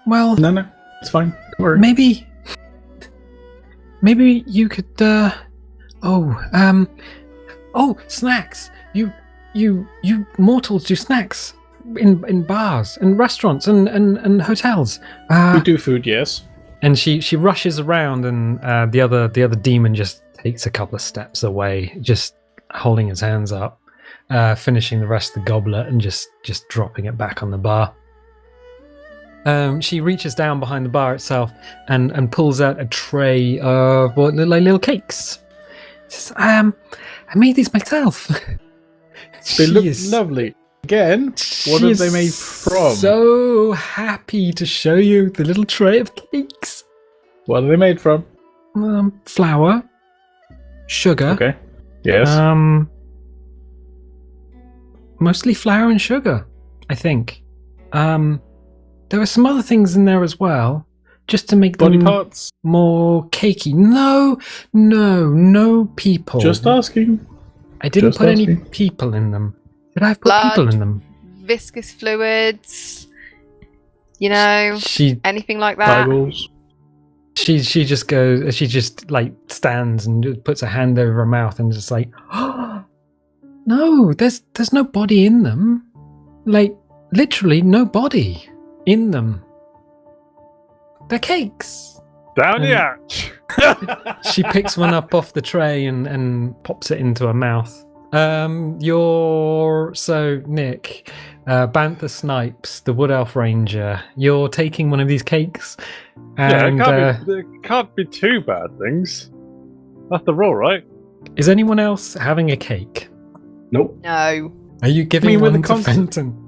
well, No, it's fine. Don't worry. maybe you could, snacks. You mortals do snacks in bars and restaurants and hotels. We do food, yes. And she rushes around, and the other demon just takes a couple of steps away, just holding his hands up, finishing the rest of the goblet and just dropping it back on the bar. She reaches down behind the bar itself and pulls out a tray of what look like little cakes. She says, I made these myself. They look lovely. Again, what are they made from? So happy to show you the little tray of cakes. What are they made from? Flour, sugar. Okay. Yes. Mostly flour and sugar, I think. There were some other things in there as well, just to make Body them parts? more cakey. No people. Just asking. I didn't just put any asking. people in them. Did I put Blood. people in them? Viscous fluids, anything like that. Eyeballs. She just goes. She just like stands and puts a hand over her mouth and just like, oh, no, there's no body in them. Like literally no body in them. They're cakes. Down the hatch. She picks one up off the tray and pops it into her mouth. Nick, Banther Snipes, the Wood Elf Ranger, you're taking one of these cakes. And it can't be two bad things. That's the rule, right? is anyone else having a cake? Nope. No. Are you giving with one the to Fenton?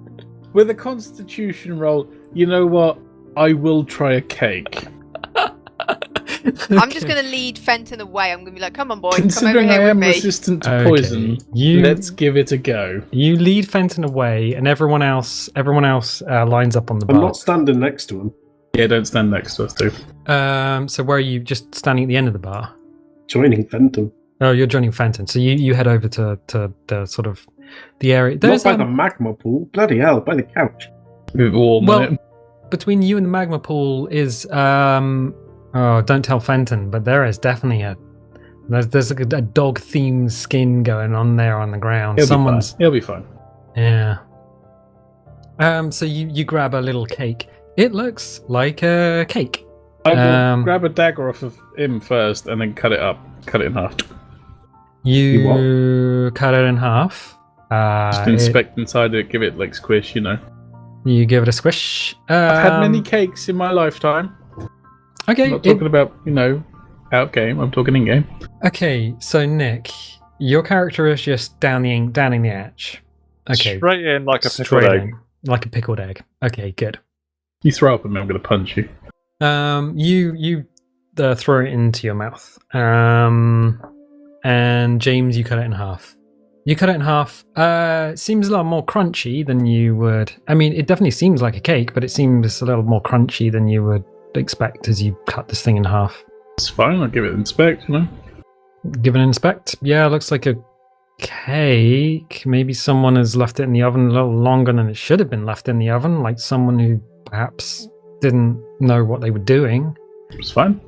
With a Constitution roll, you know what? I will try a cake. I'm just going to lead Fenton away. I'm going to be like, come on, boy, come over Considering I here with am me. resistant to poison, let's give it a go. You lead Fenton away, and everyone else lines up on the bar. I'm not standing next to him. Yeah, don't stand next to us, too. So where are you? Just standing at the end of the bar? Joining Fenton. Oh, you're joining Fenton. So you head over to the sort of the area. Not by the magma pool. Bloody hell, by the couch. Well, between you and the magma pool is don't tell Fenton, but there is definitely there's a dog themed skin going on there on the ground. He'll be fine. Yeah. So you grab a little cake. It looks like a cake. I will grab a dagger off of him first and then cut it in half. You cut it in half. Just inspect inside it, give it like squish, You give it a squish. I've had many cakes in my lifetime. Okay. I'm not talking about, out game. I'm talking in game. Okay, so Nick, your character is just downing the hatch. Okay. Straight in like a pickled egg. Like a pickled egg. Okay, good. You throw up at me, I'm going to punch you. You throw it into your mouth. And James, you cut it in half. You cut it in half. Seems a lot more crunchy than you would. I mean, it definitely seems like a cake, but it seems a little more crunchy than you would expect as you cut this thing in half. It's fine. I'll give it an inspect. Give it an inspect. Yeah, it looks like a cake. Maybe someone has left it in the oven a little longer than it should have been left in the oven. Like someone who perhaps didn't know what they were doing. It's fine.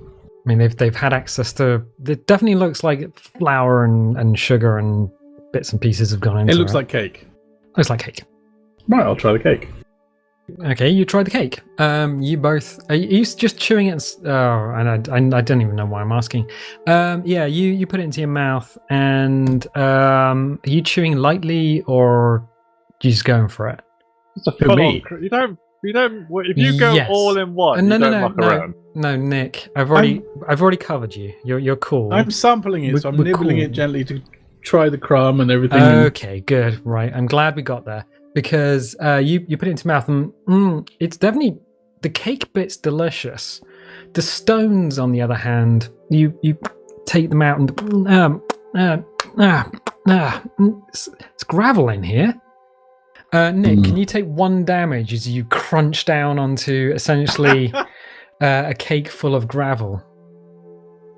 I mean, they've had access to. It definitely looks like flour and sugar and bits and pieces have gone into it. It looks like cake. Looks like cake. Right, I'll try the cake. Okay, you try the cake. You both. Are you just chewing it? And I don't even know why I'm asking. Yeah, you put it into your mouth, and are you chewing lightly or are you just going for it? It's a full-on. You don't. If you go all in one, you don't muck around. No, Nick. I've already covered you. You're cool. I'm sampling it, so I'm nibbling it gently to try the crumb and everything. Okay, good. Right, I'm glad we got there because you put it into your mouth and it's definitely the cake bit's delicious. The stones, on the other hand, you take them out and it's gravel in here. Nick, can you take 1 damage as you crunch down onto essentially a cake full of gravel?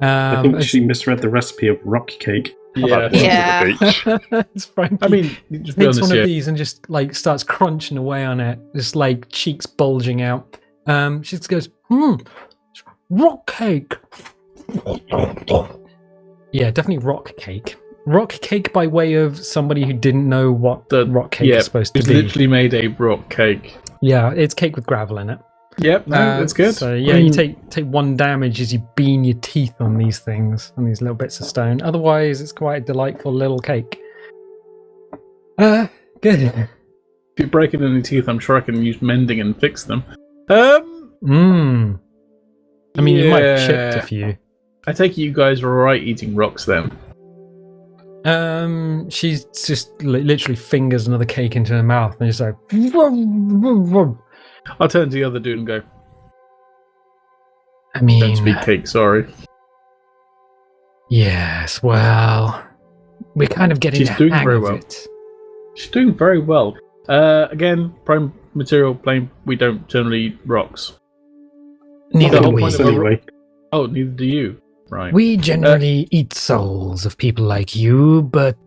I think she misread the recipe of rock cake. about Yeah. to the beach? It's Frankie. I mean, just be takes honest one here. of these and just like starts crunching away on it, just like cheeks bulging out. She just goes, rock cake. Yeah, definitely rock cake. Rock cake by way of somebody who didn't know what The rock cake is supposed to it's be. literally made a rock cake. Yeah, it's cake with gravel in it. Yep, that's good. So yeah, you take 1 damage as you bean your teeth on these things, on these little bits of stone. Otherwise, it's quite a delightful little cake. Good. If you break it in your teeth, I'm sure I can use mending and fix them. I mean, you might have chipped a yeah. few. I take it you guys are alright eating rocks then. She's just literally fingers another cake into her mouth and just like. I'll turn to the other dude and go, I mean, don't speak cake, sorry. yes, well, we're kind of getting She's the doing hang very of well. it. She's doing very well. Again, prime material plane, we don't generally eat rocks. Neither The do whole we. point of Anyway, Oh, neither do you. Right. We generally eat souls of people like you, but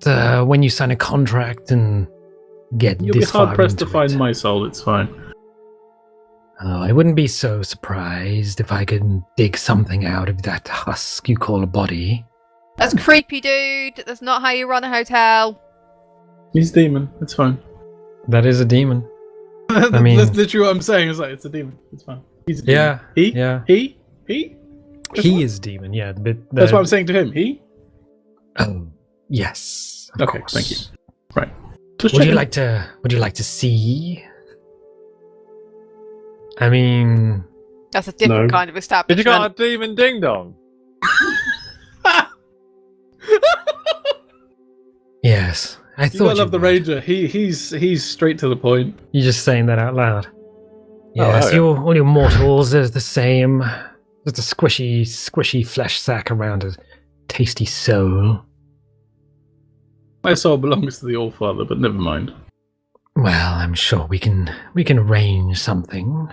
when you sign a contract and get You'll be this far hard pressed to into find it, my soul, it's fine. oh, I wouldn't be so surprised if I could dig something out of that husk you call a body. That's creepy, dude. That's not how you run a hotel. He's a demon, it's fine. That is a demon. I mean- That's literally what I'm saying. It's like, it's a demon, it's fine. He's a demon. Yeah. He? Yeah. He? He is demon. Yeah. That's what I'm saying to him. He? Oh, yes. Of Okay, course. thank you. Right. Just Would you checking. like to see? I mean, That's a different No. kind of Did establishment. you got a demon ding dong? Yes, I You thought gotta love the would. ranger. He's straight to the point. you're just saying that out loud. Yes, yeah. all your mortals is the same. Just a squishy flesh sack around a tasty soul. My soul belongs to the All-Father, but never mind. Well, I'm sure we can arrange something.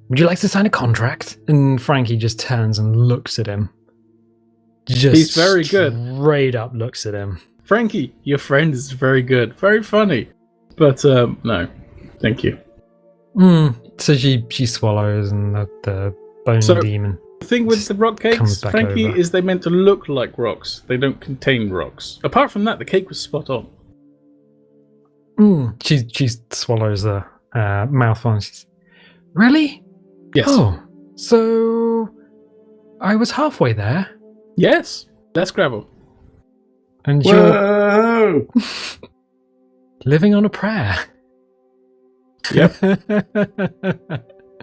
Would you like to sign a contract? And Frankie just turns and looks at him. Just He's very good. Straight up looks at him. Frankie, your friend is very good. Very funny. But, no. Thank you. So she swallows, and the bone So- demon. The thing with the rock Comes cakes, back Frankie, over. is they meant to look like rocks. They don't contain rocks. Apart from that, the cake was spot on. She swallows the mouthful. And she's, Really? Yes. Oh, so I was halfway there. Yes. That's gravel. and you're whoa! living on a prayer. Yep.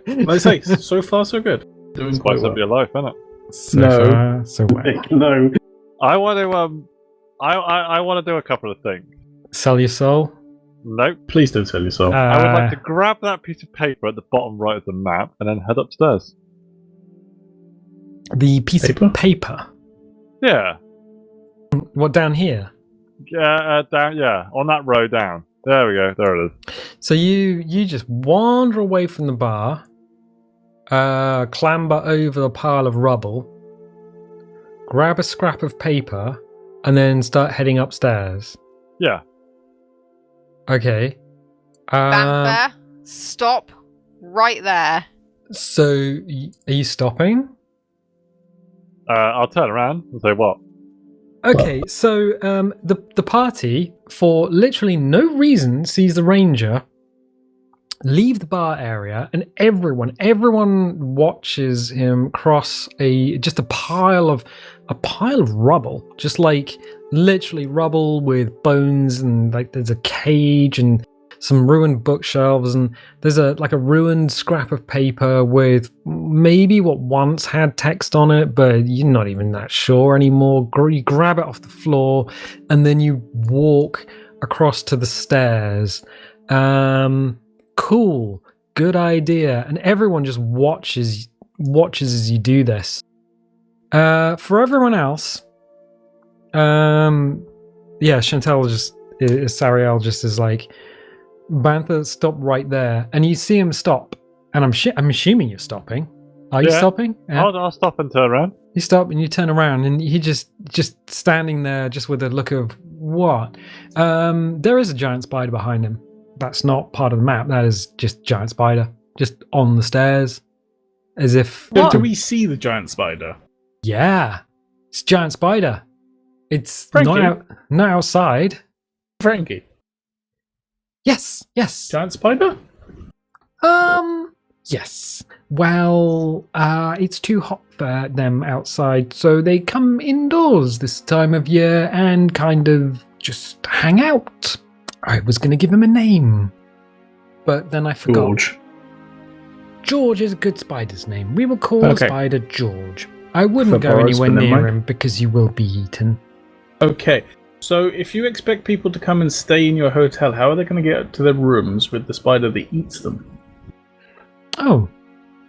Like I say, so far so good. Doing Spice quite up well. your life, innit? So No. far, so well. No. I want to I want to do a couple of things. Sell your soul. Nope. Please don't tell yourself. I would like to grab that piece of paper at the bottom right of the map and then head upstairs. The piece Paper? of paper. Yeah. What, down here? Down. Yeah, on that row down. There we go. There it is. So you just wander away from the bar, clamber over a pile of rubble, grab a scrap of paper, and then start heading upstairs. Yeah. Okay. Banther, stop right there. So are you stopping? I'll turn around and say what? Okay, so the party, for literally no reason, sees the ranger leave the bar area, and everyone watches him cross just a pile of rubble, just like literally rubble with bones, and like there's a cage and some ruined bookshelves, and there's a ruined scrap of paper with maybe what once had text on it, but you're not even that sure anymore. You grab it off the floor, and then you walk across to the stairs. Cool, good idea. And everyone just watches as you do this. For everyone else, Chantelle Sariel just is like, Banther, stop right there, and you see him stop. And I'm assuming you're stopping. Are you Yeah. stopping? Yeah. I'll stop and turn around. You stop and you turn around, and he just standing there, just with a look of what? There is a giant spider behind him. That's not part of the map. That is just giant spider, just on the stairs, as if. Do we see the giant spider? Yeah, it's a giant spider. It's Frankie? not outside. Frankie. Yes. Giant spider? Yes. Well, it's too hot for them outside, so they come indoors this time of year and kind of just hang out. I was going to give him a name, but then I forgot. George is a good spider's name. We will call the spider George. I wouldn't go anywhere near him because you will be eaten. Okay. So if you expect people to come and stay in your hotel, how are they going to get to their rooms with the spider that eats them? Oh,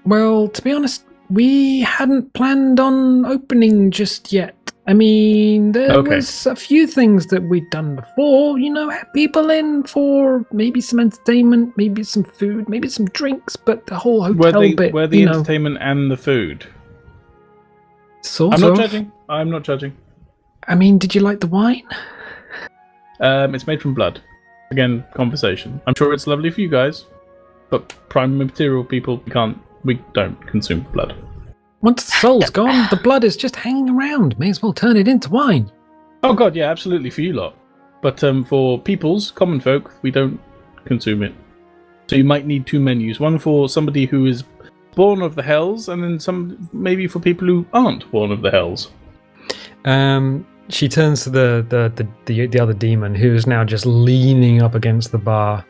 well, to be honest, we hadn't planned on opening just yet. I mean, there was a few things that we'd done before, had people in for maybe some entertainment, maybe some food, maybe some drinks, but the whole hotel bit... Were the entertainment and the food? Sort of. I'm not judging. I mean, did you like the wine? It's made from blood. Again, conversation. I'm sure it's lovely for you guys, but prime material people, we don't consume blood. Once the soul's gone, the blood is just hanging around. May as well turn it into wine. Oh god, yeah, absolutely for you lot. But for peoples, common folk, we don't consume it. So you might need two menus. One for somebody who is born of the hells, and then some maybe for people who aren't born of the hells. She turns to the other demon, who is now just leaning up against the bar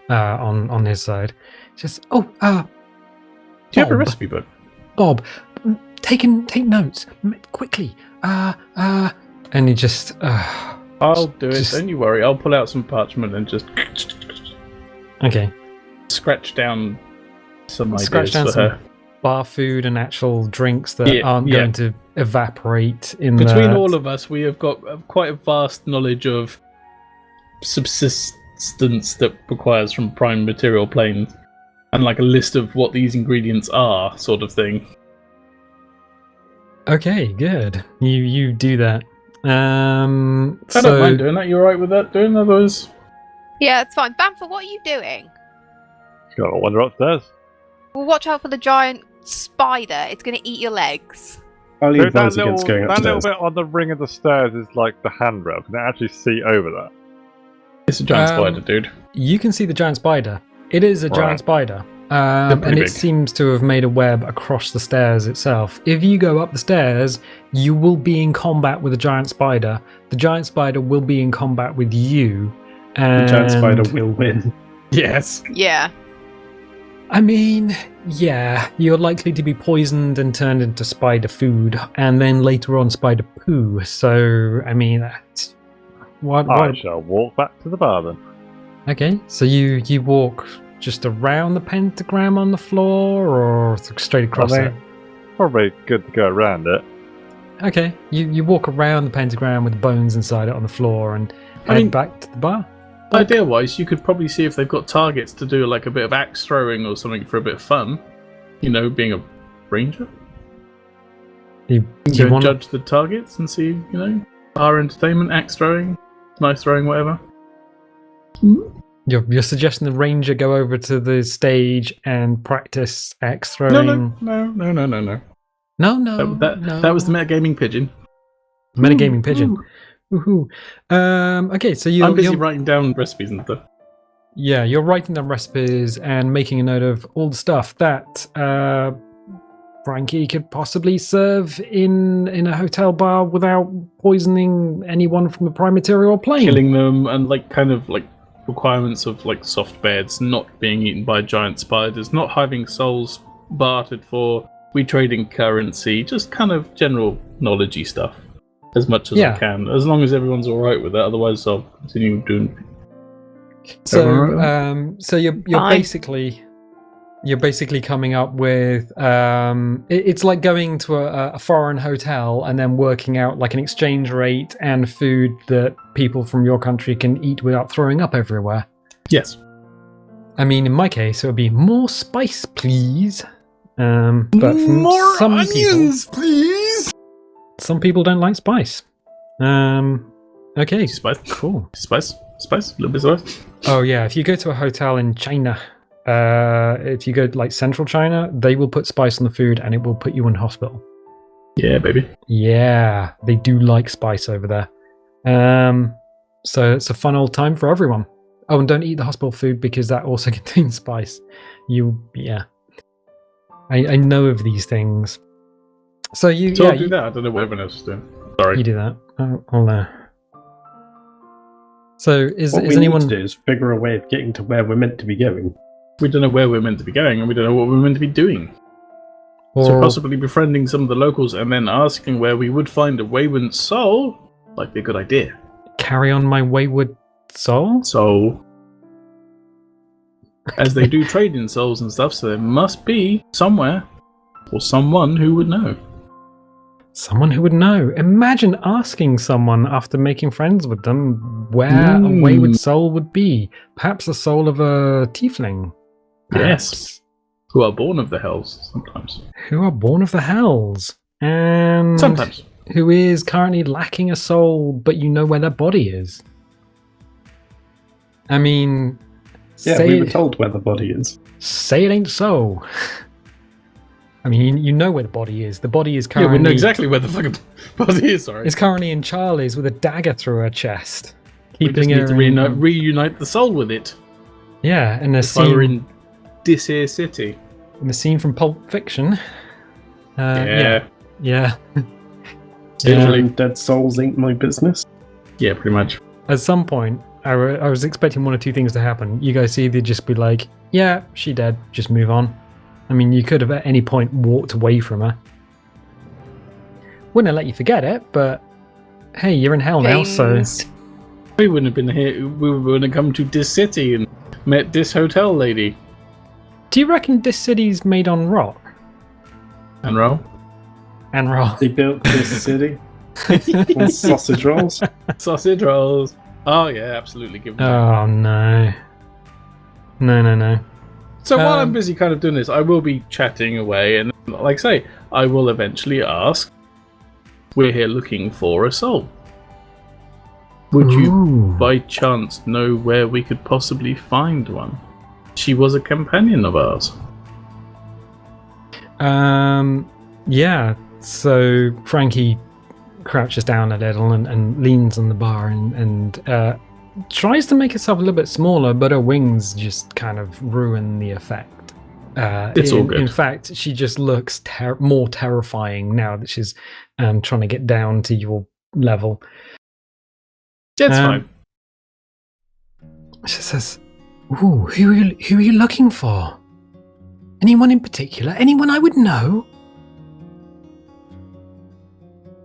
on his side. Just do you have a recipe book? Bob, take notes quickly. And he just. I'll do it. Don't you worry. I'll pull out some parchment and just. Okay. Scratch down some ideas for her. Bar food and actual drinks that aren't going to evaporate in between all of us. We have got quite a vast knowledge of subsistence that requires from prime material planes, and like a list of what these ingredients are, sort of thing. Okay, good. You do that. I don't mind doing that. You alright with that? Doing those? Yeah, it's fine. Banther, what are you doing? Gotta wander upstairs. Well, watch out for the giant spider. It's going to eat your legs. I'll advise against going upstairs. That little bit on the ring of the stairs is like the handrail. Can I actually see over that? It's a giant spider, dude. You can see the giant spider. It is a giant spider. And big. It seems to have made a web across the stairs itself. If you go up the stairs, you will be in combat with a giant spider. The giant spider will be in combat with you. And the giant spider will win. Yes. Yeah. I mean, yeah, you're likely to be poisoned and turned into spider food, and then later on spider poo. So, I mean, that's... I shall walk back to the bar then. Okay, so you walk just around the pentagram on the floor, or straight across it? Probably good to go around it. Okay, you walk around the pentagram with the bones inside it on the floor and head back to the bar. Idea-wise, you could probably see if they've got targets to do like a bit of axe throwing or something for a bit of fun. Being a ranger. You want to judge the targets and see, bar entertainment, axe throwing, knife throwing, whatever. You're suggesting the ranger go over to the stage and practice axe throwing? No. No. That was the metagaming pigeon. Metagaming pigeon. Woohoo. Okay, so I'm busy writing down recipes and stuff. Yeah, you're writing down recipes and making a note of all the stuff that Frankie could possibly serve in a hotel bar without poisoning anyone from the prime material plane. Killing them, and requirements of soft beds, not being eaten by giant spiders, not having souls bartered for, we trade in currency, just kind of general knowledgey stuff. As much as I can, as long as everyone's all right with it. Otherwise, I'll continue doing. So you're basically coming up with. It's like going to a foreign hotel and then working out like an exchange rate and food that people from your country can eat without throwing up everywhere. Yes. I mean, in my case, it would be more spice, please. But from more some onions, people, please. some people don't like spice. Okay, Spice. cool. Spice. A little bit of spice. Oh yeah, if you go to a hotel in China, if you go to like central China, they will put spice on the food and it will put you in hospital. Yeah, baby. Yeah, they do like spice over there. So it's a fun old time for everyone. Oh, and don't eat the hospital food because that also contains spice. I know of these things. So I'll do that. I don't know what everyone else is doing. Sorry. You do that. I'll So what we anyone need to do is figure a way of getting to where we're meant to be going. We don't know where we're meant to be going, and we don't know what we're meant to be doing. So possibly befriending some of the locals and then asking where we would find a wayward soul might be a good idea. carry on my wayward soul? So, as they do trade in souls and stuff, so there must be somewhere or someone who would know. Someone who would know. Imagine asking someone after making friends with them where a wayward soul would be. Perhaps the soul of a tiefling. Perhaps. Yes. Who are born of the hells sometimes. Who are born of the hells. And Sometimes. who is currently lacking a soul, but you know where their body is. I mean... Yeah, we were told where the body is. Say it ain't so. I mean, you know where the body is. The body is currently... Yeah, we know exactly where the fucking body is, sorry. It's currently in Charlie's with a dagger through her chest. We just need to reunite the soul with it. Yeah, and the If I were in this here city. in the scene from Pulp Fiction. Yeah. Usually dead souls ain't my business. Yeah, pretty much. At some point, I was expecting one or two things to happen. You guys either just be like, yeah, she dead, just move on. I mean, you could have at any point walked away from her. Wouldn't have let you forget it, but hey, you're in hell now, so... We wouldn't have been here. We wouldn't have come to this city and met this hotel lady. Do you reckon this city's made on rock? And roll. And rock. They built this city on sausage rolls. Sausage rolls. Oh yeah, absolutely. Give them Oh no. No. So while I'm busy kind of doing this, I will be chatting away, and like I say, I will eventually ask, we're here looking for a soul. Would you by chance know where we could possibly find one? She was a companion of ours. Yeah, so Frankie crouches down a little and leans on the bar and tries to make herself a little bit smaller, but her wings just kind of ruin the effect. It's all good. In fact, she just looks more terrifying now that she's trying to get down to your level. It's fine. She says, "Ooh, who are you looking for? Anyone in particular? Anyone I would know?"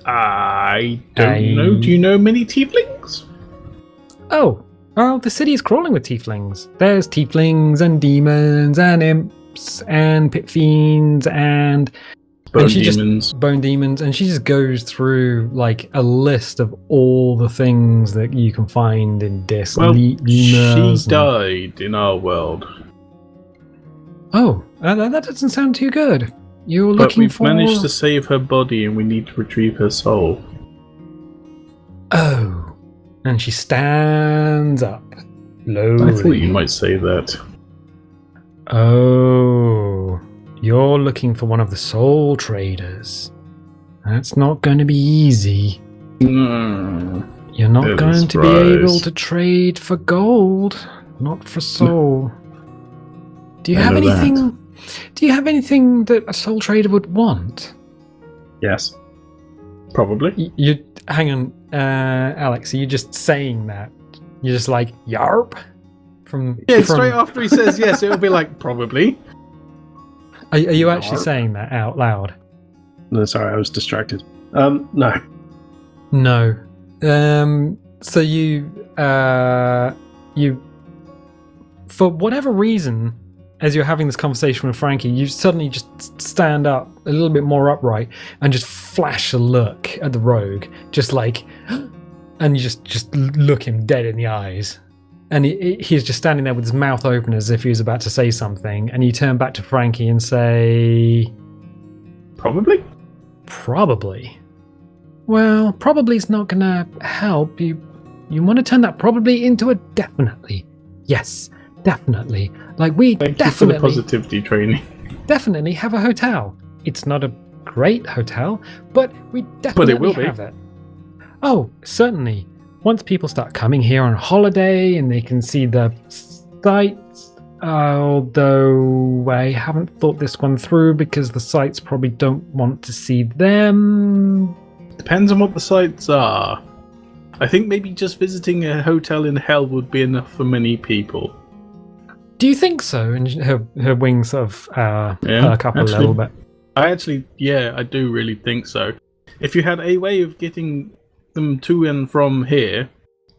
I don't know. Do you know many tieflings? Oh, well, the city is crawling with tieflings. There's tieflings and demons and imps and pit fiends and Bone demons, and she just goes through like a list of all the things that you can find in this. Well, she died in our world. Oh, that doesn't sound too good. You're But looking we've for... managed to save her body, and we need to retrieve her soul. Oh, and she stands up. Slowly. I thought you might say that. Oh, you're looking for one of the soul traders. That's not going to be easy. No. You're not going to be able to trade for gold, not for soul. Do you have anything? Do you have anything that a soul trader would want? Yes. Probably. You hang on, Alex. Are you just saying that? You're just like yarp Straight after he says yes, it'll be like probably. Are you actually saying that out loud? No, sorry, I was distracted. No. No. So you for whatever reason, as you're having this conversation with Frankie, you suddenly just stand up a little bit more upright and just flash a look at the rogue, just like, and you just look him dead in the eyes. And he's just standing there with his mouth open as if he was about to say something. And you turn back to Frankie and say... Probably? Probably. Well, probably is not gonna help. You want to turn that probably into a definitely. Yes, definitely. Like we Thank definitely you for the positivity training. definitely have a hotel. It's not a great hotel, but we definitely will be. have it. Oh, certainly. Once people start coming here on holiday and they can see the sights, although I haven't thought this one through because the sites probably don't want to see them. Depends on what the sites are. I think maybe just visiting a hotel in hell would be enough for many people. Do you think so? And her wings sort of perk up a little bit. I do really think so. If you had a way of getting them to and from here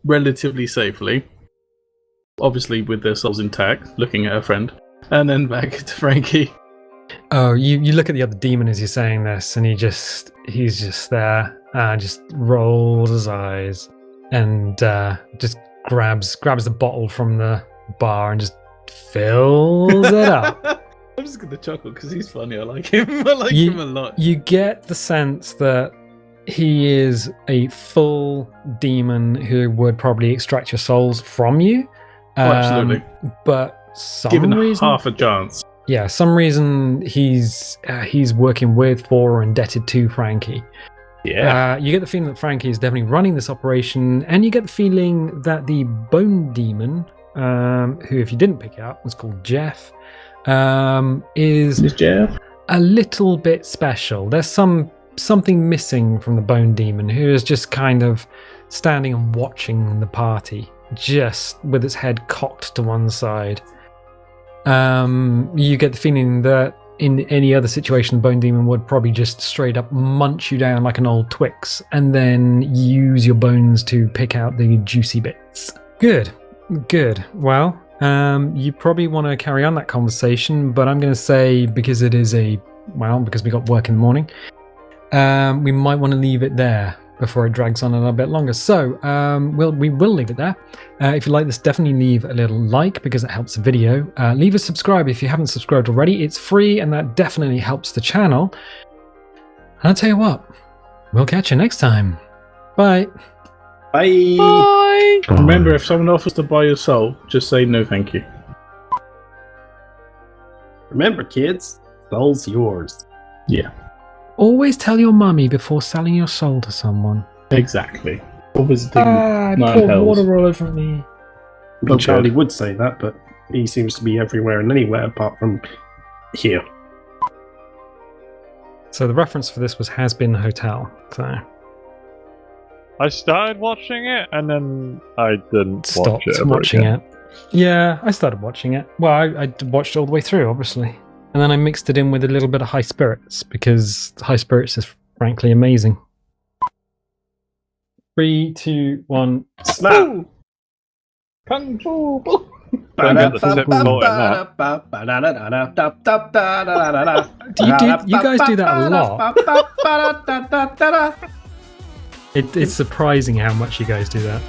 relatively safely, obviously with their souls intact, looking at her friend, and then back to Frankie. Oh, you look at the other demon as you're saying this, and he's just there, just rolls his eyes, and just grabs the bottle from the bar and just fills it up. I'm just gonna chuckle because he's funny. I like him. I like him a lot. You get the sense that he is a full demon who would probably extract your souls from you. Absolutely. But some Given reason, half a chance. yeah, some reason he's working with, for, or indebted to Frankie. Yeah. You get the feeling that Frankie is definitely running this operation, and you get the feeling that the bone demon, who, if you didn't pick it up, was called Jeff, is Jeff a little bit special. There's something missing from the bone demon, who is just kind of standing and watching the party, just with its head cocked to one side. You get the feeling that in any other situation, the bone demon would probably just straight up munch you down like an old Twix, and then use your bones to pick out the juicy bits. Good. Well, you probably want to carry on that conversation, but I'm going to say, because we got work in the morning, we might want to leave it there before it drags on a little bit longer. So we will leave it there. If you like this, definitely leave a little like because it helps the video. Leave a subscribe if you haven't subscribed already. It's free and that definitely helps the channel. And I'll tell you what, we'll catch you next time. Bye. Bye. Bye. Remember, if someone offers to buy your soul, just say no thank you. Remember, kids, soul's yours. Yeah. Always tell your mummy before selling your soul to someone. Exactly. Or visiting I Nine poured Hells. water all over me. Well, Okay. Charlie would say that, but he seems to be everywhere and anywhere apart from here. So the reference for this was Has Been Hotel. So I started watching it and then I didn't stopped watch it. watching it. Yeah, I started watching it. Well, I watched it all the way through, obviously. And then I mixed it in with a little bit of High Spirits, because High Spirits is frankly amazing. 3, 2, 1. Snap! Kung Fu! Don't get the tip caught in that. You guys do that a lot. It's surprising how much you guys do that.